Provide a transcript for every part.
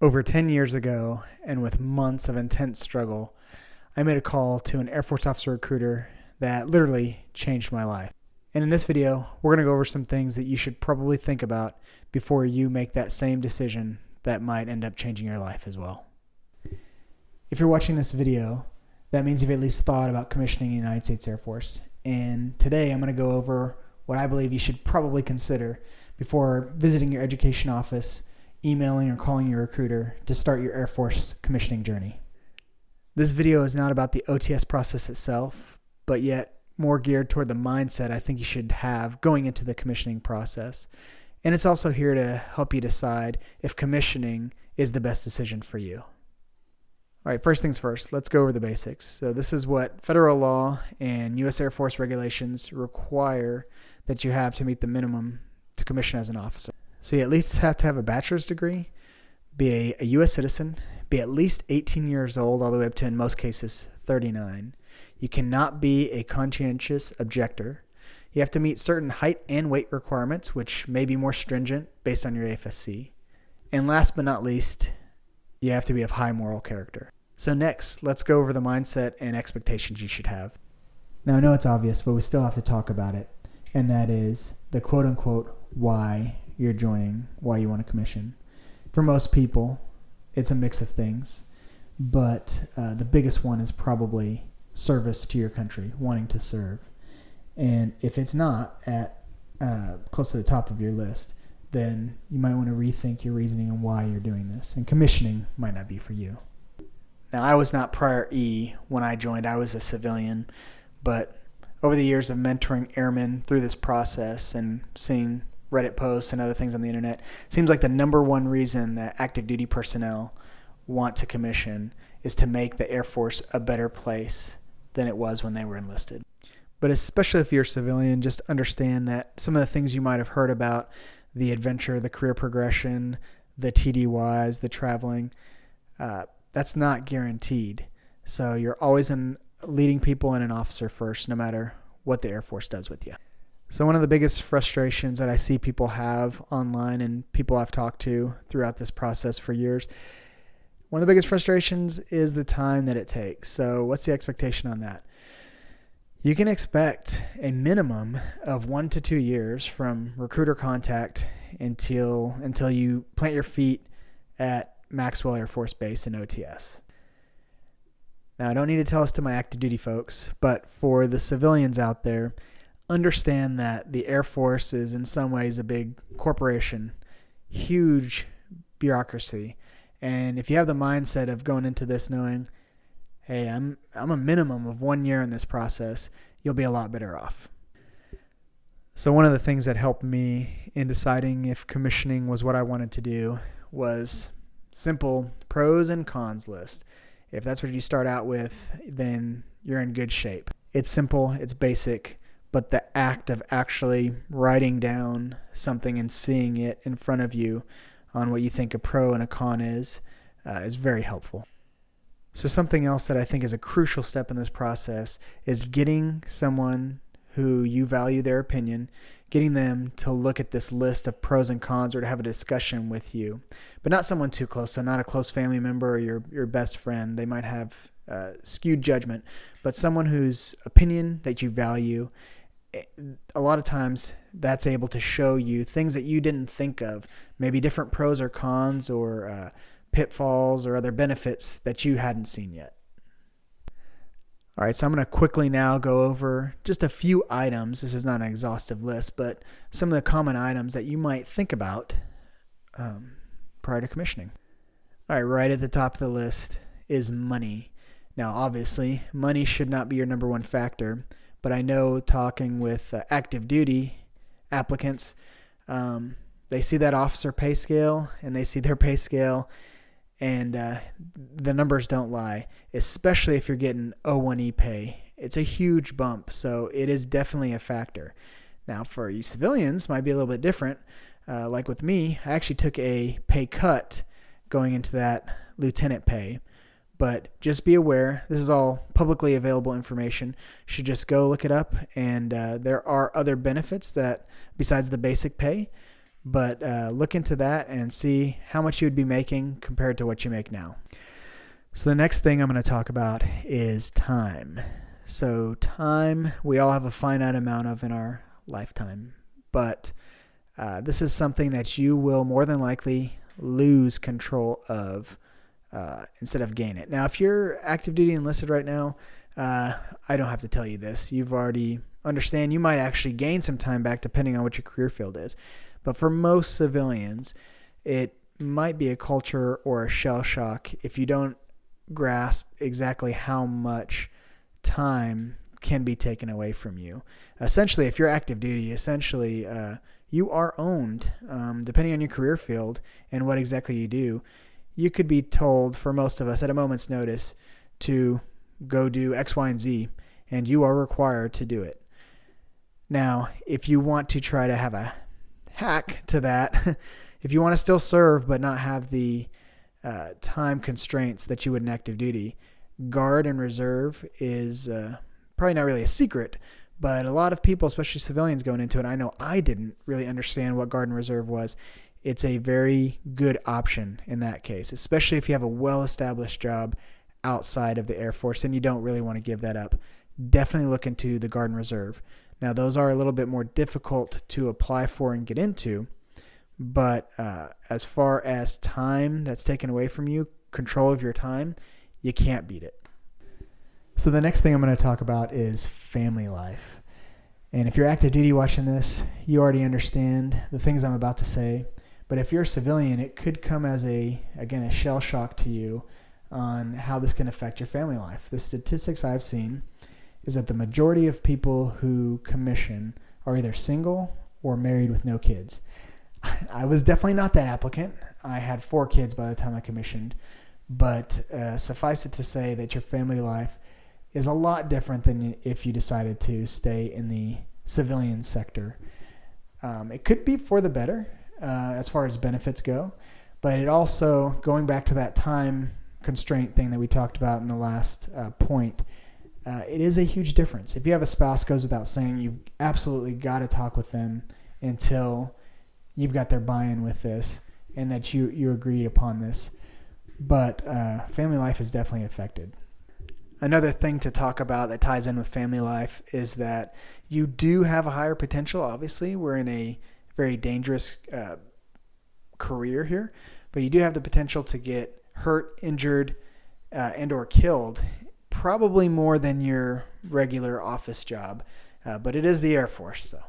Over 10 years ago, and with months of intense struggle, I made a call to an Air Force officer recruiter that literally changed my life. And in this video, we're going to go over some things that you should probably think about before you make that same decision that might end up changing your life as well. If you're watching this video, that means you've at least thought about commissioning in the United States Air Force. And today I'm going to go over what I believe you should probably consider before visiting your education office, emailing or calling your recruiter to start your Air Force commissioning journey. This video is not about the OTS process itself, but yet more geared toward the mindset I think you should have going into the commissioning process. And it's also here to help you decide if commissioning is the best decision for you. All right, first things first, let's go over the basics. So this is what federal law and U.S. Air Force regulations require that you have to meet the minimum to commission as an officer. So you at least have to have a bachelor's degree, be a U.S. citizen, be at least 18 years old, all the way up to, in most cases, 39. You cannot be a conscientious objector. You have to meet certain height and weight requirements, which may be more stringent based on your AFSC. And last but not least, you have to be of high moral character. So next, let's go over the mindset and expectations you should have. Now, I know it's obvious, but we still have to talk about it, and that is the quote-unquote why you're joining, why you want to commission. For most people, it's a mix of things, but the biggest one is probably service to your country, wanting to serve. And if it's not at close to the top of your list, then you might want to rethink your reasoning on why you're doing this, and commissioning might not be for you. Now, I was not prior E when I joined. I was a civilian, but over the years of mentoring airmen through this process and seeing Reddit posts and other things on the internet, seems like the number one reason that active duty personnel want to commission is to make the Air Force a better place than it was when they were enlisted. But especially if you're a civilian, just understand that some of the things you might have heard about, the adventure, the career progression, the TDYs, the traveling, that's not guaranteed. So you're always leading people and an officer first, no matter what the Air Force does with you. So one of the biggest frustrations that I see people have online and people I've talked to throughout this process for years, one of the biggest frustrations is the time that it takes. So what's the expectation on that? You can expect a minimum of 1 to 2 years from recruiter contact until you plant your feet at Maxwell Air Force Base in OTS. Now, I don't need to tell this to my active duty folks, but for the civilians out there, understand that the Air Force is in some ways a big corporation, huge bureaucracy. And if you have the mindset of going into this knowing, hey, I'm a minimum of 1 year in this process, you'll be a lot better off. So one of the things that helped me in deciding if commissioning was what I wanted to do was simple pros and cons list. If that's what you start out with, then you're in good shape. It's simple, it's basic, but the act of actually writing down something and seeing it in front of you on what you think a pro and a con is very helpful. So something else that I think is a crucial step in this process is getting someone who you value their opinion, getting them to look at this list of pros and cons or to have a discussion with you, but not someone too close. So not a close family member or your best friend. They might have skewed judgment, but someone whose opinion that you value. A lot of times that's able to show you things that you didn't think of, maybe different pros or cons or pitfalls or other benefits that you hadn't seen yet. All right, so I'm going to quickly now go over just a few items. This is not an exhaustive list, but some of the common items that you might think about prior to commissioning. All right, right at the top of the list is money. Now, obviously, money should not be your number one factor, but I know talking with active duty applicants, they see that officer pay scale and they see their pay scale, and the numbers don't lie, especially if you're getting O1E pay. It's a huge bump, so it is definitely a factor. Now, for you civilians, might be a little bit different. Like with me, I actually took a pay cut going into that lieutenant pay. But just be aware, this is all publicly available information. You should just go look it up. And there are other benefits that, besides the basic pay, But look into that and see how much you would be making compared to what you make now. So the next thing I'm going to talk about is time. So time, we all have a finite amount of in our lifetime, but this is something that you will more than likely lose control of instead of gain it. Now, if you're active duty enlisted right now, I don't have to tell you this. You've already understand you might actually gain some time back depending on what your career field is. But for most civilians, it might be a culture or a shell shock if you don't grasp exactly how much time can be taken away from you. Essentially, if you're active duty, you are owned, depending on your career field and what exactly you do. You could be told, for most of us, at a moment's notice to go do X, Y, and Z, and you are required to do it. Now, if you want to try to have a hack to that, if you want to still serve but not have the time constraints that you would in active duty, Guard and Reserve is probably not really a secret, but a lot of people, especially civilians going into it, I know I didn't really understand what Guard and Reserve was. It's a very good option in that case, especially if you have a well-established job outside of the Air Force and you don't really want to give that up. Definitely look into the Guard and Reserve. Now, those are a little bit more difficult to apply for and get into, but as far as time that's taken away from you, control of your time, you can't beat it. So the next thing I'm going to talk about is family life. And if you're active duty watching this, you already understand the things I'm about to say. But if you're a civilian, it could come as a shell shock to you on how this can affect your family life. The statistics I've seen is that the majority of people who commission are either single or married with no kids. I was definitely not that applicant. I had 4 kids by the time I commissioned. But suffice it to say that your family life is a lot different than if you decided to stay in the civilian sector. It could be for the better as far as benefits go, but it also, going back to that time constraint thing that we talked about in the last point, it is a huge difference. If you have a spouse, goes without saying, you've absolutely got to talk with them until you've got their buy-in with this and that you agreed upon this. But family life is definitely affected. Another thing to talk about that ties in with family life is that you do have a higher potential. Obviously, we're in a very dangerous career here, but you do have the potential to get hurt, injured, and or killed, probably more than your regular office job. But it is the Air Force, so.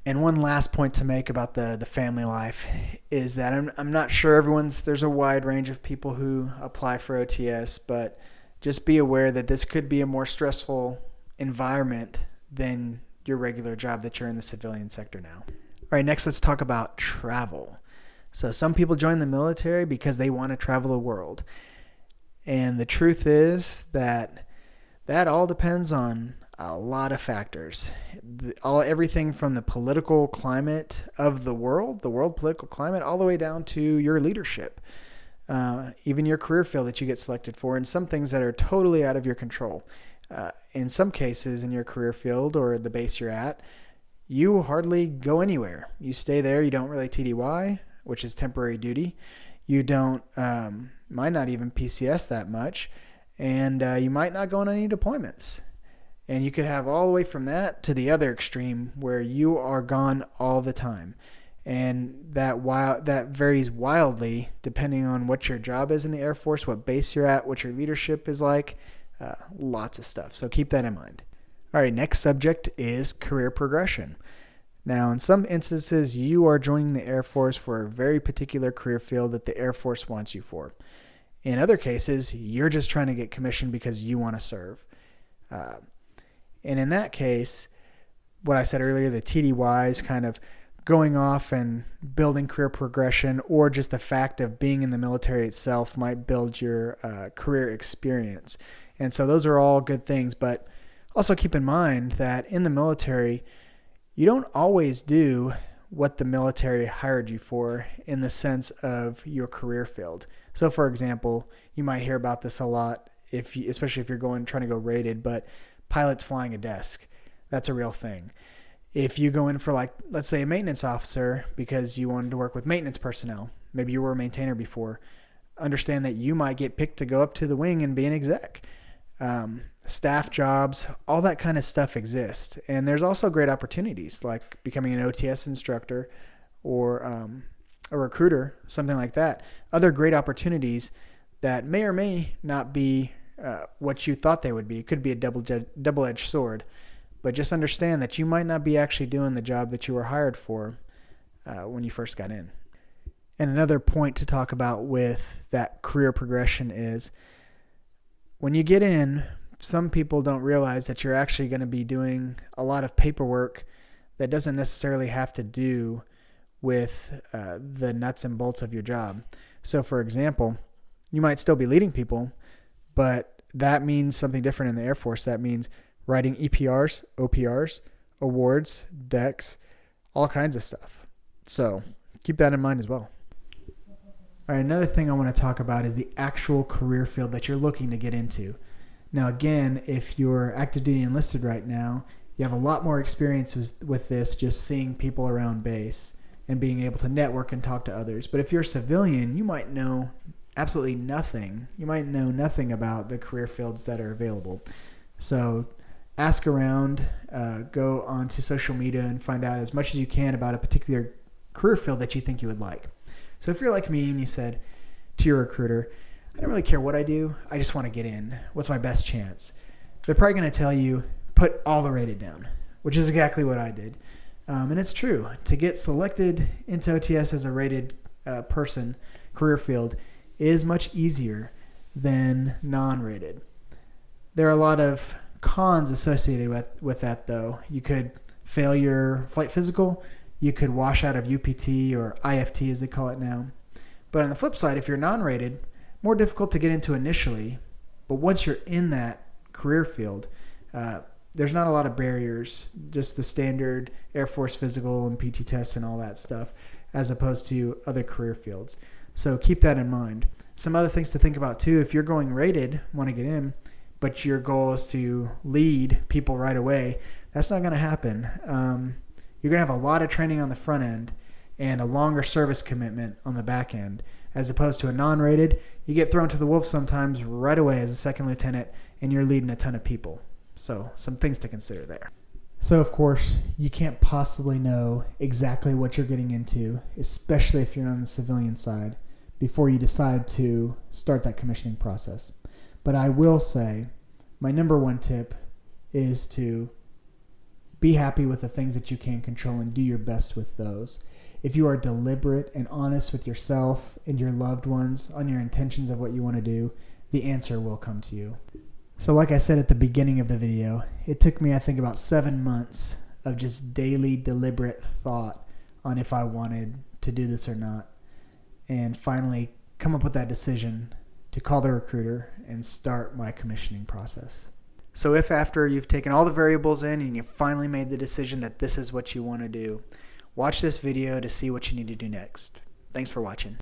And one last point to make about the family life is that I'm not sure there's a wide range of people who apply for OTS, but just be aware that this could be a more stressful environment than your regular job that you're in the civilian sector now. All right, next let's talk about travel. So some people join the military because they want to travel the world. And the truth is that all depends on a lot of factors. Everything from the political climate of the world political climate, all the way down to your leadership, even your career field that you get selected for, and some things that are totally out of your control. In some cases in your career field or the base you're at, you hardly go anywhere. You stay there. You don't really TDY, which is temporary duty. You don't, might not even PCS that much, and you might not go on any deployments. And you could have all the way from that to the other extreme where you are gone all the time. And that varies wildly depending on what your job is in the Air Force, what base you're at, what your leadership is like, lots of stuff. So keep that in mind. All right, next subject is career progression. Now, in some instances, you are joining the Air Force for a very particular career field that the Air Force wants you for. In other cases, you're just trying to get commissioned because you want to serve. And in that case, what I said earlier, the TDYs kind of going off and building career progression, or just the fact of being in the military itself might build your career experience. And so those are all good things, but also keep in mind that in the military, you don't always do what the military hired you for in the sense of your career field. So for example, you might hear about this a lot, especially if you're trying to go rated, but pilots flying a desk, that's a real thing. If you go in for, like, let's say a maintenance officer because you wanted to work with maintenance personnel, maybe you were a maintainer before, understand that you might get picked to go up to the wing and be an exec. Staff jobs, all that kind of stuff exists. And there's also great opportunities like becoming an OTS instructor or a recruiter, something like that. Other great opportunities that may or may not be what you thought they would be. It could be a double-edged sword. But just understand that you might not be actually doing the job that you were hired for when you first got in. And another point to talk about with that career progression is when you get in, some people don't realize that you're actually going to be doing a lot of paperwork that doesn't necessarily have to do with the nuts and bolts of your job. So, for example, you might still be leading people, but that means something different in the Air Force. That means writing EPRs, OPRs, awards, decks, all kinds of stuff. So keep that in mind as well. All right, another thing I want to talk about is the actual career field that you're looking to get into. Now, again, if you're active duty enlisted right now, you have a lot more experience with this, just seeing people around base and being able to network and talk to others. But if you're a civilian, you might know absolutely nothing. You might know nothing about the career fields that are available. So ask around, go onto social media and find out as much as you can about a particular career field that you think you would like. So if you're like me and you said to your recruiter, I don't really care what I do, I just want to get in. What's my best chance? They're probably going to tell you, put all the rated down, which is exactly what I did. And it's true. To get selected into OTS as a rated career field, is much easier than non-rated. There are a lot of cons associated with that, though. You could fail your flight physical. You could wash out of UPT or IFT as they call it now. But on the flip side, if you're non-rated, more difficult to get into initially. But once you're in that career field, there's not a lot of barriers, just the standard Air Force physical and PT tests and all that stuff, as opposed to other career fields. So keep that in mind. Some other things to think about too, if you're going rated, want to get in, but your goal is to lead people right away, that's not going to happen. You're going to have a lot of training on the front end and a longer service commitment on the back end, as opposed to a non-rated. You get thrown to the wolves sometimes right away as a second lieutenant, and you're leading a ton of people. So some things to consider there. So, of course, you can't possibly know exactly what you're getting into, especially if you're on the civilian side, before you decide to start that commissioning process. But I will say my number one tip is to be happy with the things that you can control and do your best with those. If you are deliberate and honest with yourself and your loved ones on your intentions of what you want to do, the answer will come to you. So like I said at the beginning of the video, it took me, I think, about 7 months of just daily deliberate thought on if I wanted to do this or not, and finally come up with that decision to call the recruiter and start my commissioning process. So if after you've taken all the variables in and you finally made the decision that this is what you want to do, watch this video to see what you need to do next. Thanks for watching.